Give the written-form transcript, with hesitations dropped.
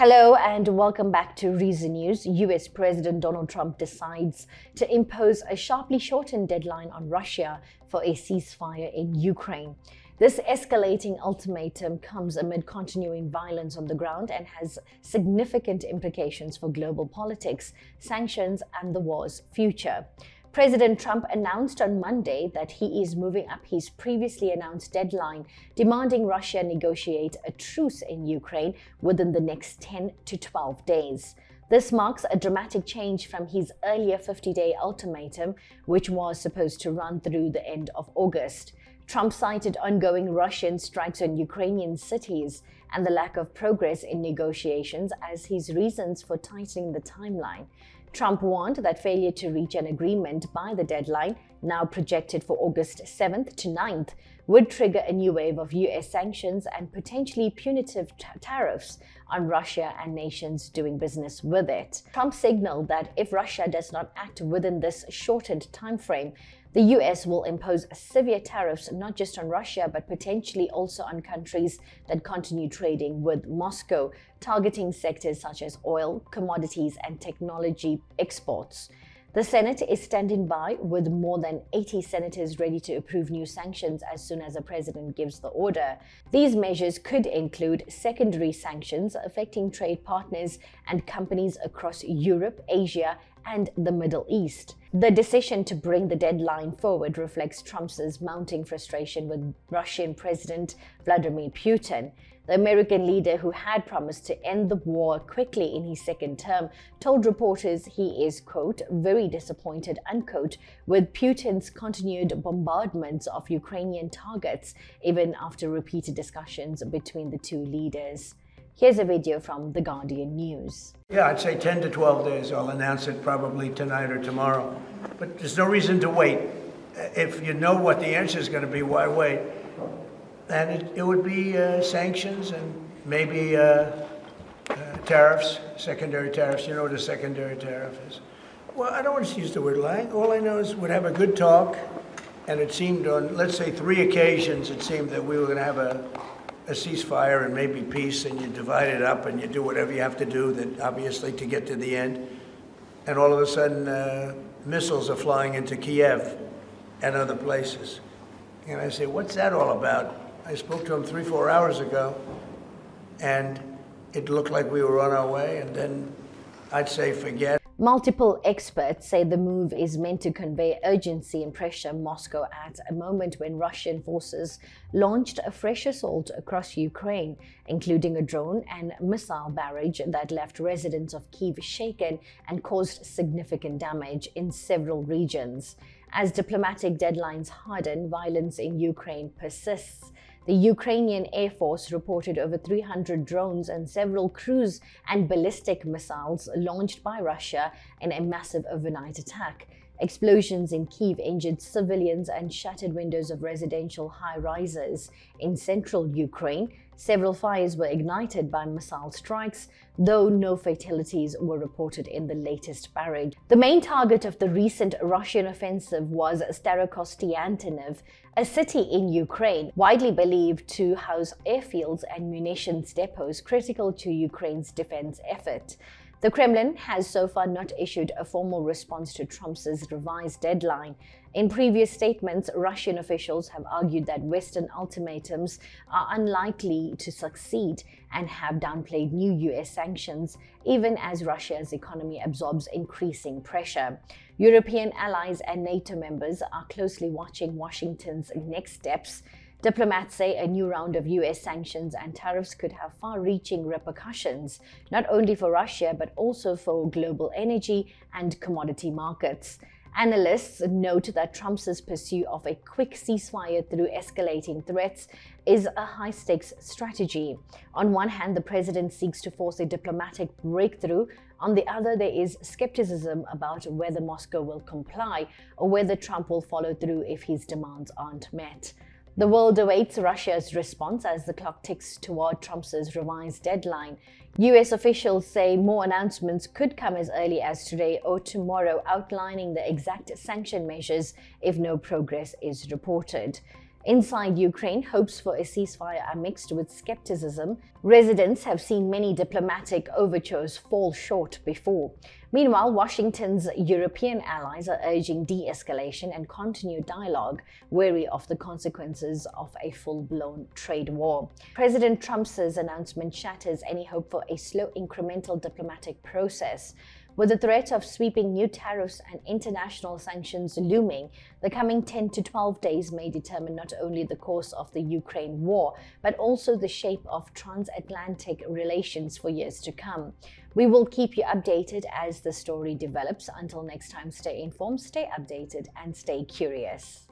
Hello and welcome back to Reason News. US President Donald Trump decides to impose a sharply shortened deadline on Russia for a ceasefire in Ukraine. This escalating ultimatum comes amid continuing violence on the ground and has significant implications for global politics, sanctions, and the war's future. President Trump announced on Monday that he is moving up his previously announced deadline, demanding Russia negotiate a truce in Ukraine within the next 10 to 12 days. This marks a dramatic change from his earlier 50-day ultimatum, which was supposed to run through the end of August. Trump cited ongoing Russian strikes on Ukrainian cities and the lack of progress in negotiations as his reasons for tightening the timeline. Trump warned that failure to reach an agreement by the deadline, now projected for August 7th to 9th, would trigger a new wave of US sanctions and potentially punitive tariffs on Russia and nations doing business with it. Trump signaled that if Russia does not act within this shortened timeframe, the US will impose severe tariffs not just on Russia but potentially also on countries that continue trading with Moscow, targeting sectors such as oil, commodities, and technology exports. The Senate is standing by with more than 80 senators ready to approve new sanctions as soon as the president gives the order. These measures could include secondary sanctions affecting trade partners and companies across Europe, Asia, and the Middle East. The decision to bring the deadline forward reflects Trump's mounting frustration with Russian President Vladimir Putin. The American leader, who had promised to end the war quickly in his second term, told reporters he is, quote, very disappointed, unquote, with Putin's continued bombardments of Ukrainian targets, even after repeated discussions between the two leaders. Here's a video from The Guardian News. Yeah, I'd say 10 to 12 days. I'll announce it probably tonight or tomorrow. But there's no reason to wait. If you know what the answer is going to be, why wait? And it would be sanctions and maybe tariffs, secondary tariffs. You know what a secondary tariff is? Well, I don't want to use the word lying. All I know is we'd have a good talk. And it seemed on, let's say, 3 occasions, it seemed that we were going to have a ceasefire and maybe peace, and you divide it up and you do whatever you have to do, that obviously to get to the end. And all of a sudden, missiles are flying into Kiev and other places. And I say, what's that all about? I spoke to him 3-4 hours ago, and it looked like we were on our way, and then I'd say forget. Multiple experts say the move is meant to convey urgency and pressure Moscow at a moment when Russian forces launched a fresh assault across Ukraine, including a drone and missile barrage that left residents of Kyiv shaken and caused significant damage in several regions. As diplomatic deadlines harden, violence in Ukraine persists. The Ukrainian Air Force reported over 300 drones and several cruise and ballistic missiles launched by Russia in a massive overnight attack. Explosions in Kyiv injured civilians and shattered windows of residential high-rises in central Ukraine. Several fires were ignited by missile strikes, though no fatalities were reported in the latest barrage. The main target of the recent Russian offensive was Starokostiantyniv, a city in Ukraine, widely believed to house airfields and munitions depots critical to Ukraine's defense effort. The Kremlin has so far not issued a formal response to Trump's revised deadline. In previous statements, Russian officials have argued that Western ultimatums are unlikely to succeed and have downplayed new US sanctions, even as Russia's economy absorbs increasing pressure. European allies and NATO members are closely watching Washington's next steps. Diplomats say a new round of US sanctions and tariffs could have far-reaching repercussions, not only for Russia but also for global energy and commodity markets. Analysts note that Trump's pursuit of a quick ceasefire through escalating threats is a high-stakes strategy. On one hand, the president seeks to force a diplomatic breakthrough. On the other, there is skepticism about whether Moscow will comply or whether Trump will follow through if his demands aren't met. The world awaits Russia's response as the clock ticks toward Trump's revised deadline. US officials say more announcements could come as early as today or tomorrow, outlining the exact sanction measures if no progress is reported. Inside Ukraine, hopes for a ceasefire are mixed with skepticism. Residents have seen many diplomatic overtures fall short before. Meanwhile, Washington's European allies are urging de-escalation and continued dialogue, wary of the consequences of a full-blown trade war. President Trump's announcement shatters any hope for a slow, incremental diplomatic process. With the threat of sweeping new tariffs and international sanctions looming, the coming 10 to 12 days may determine not only the course of the Ukraine war, but also the shape of transatlantic relations for years to come. We will keep you updated as the story develops. Until next time, stay informed, stay updated, and stay curious.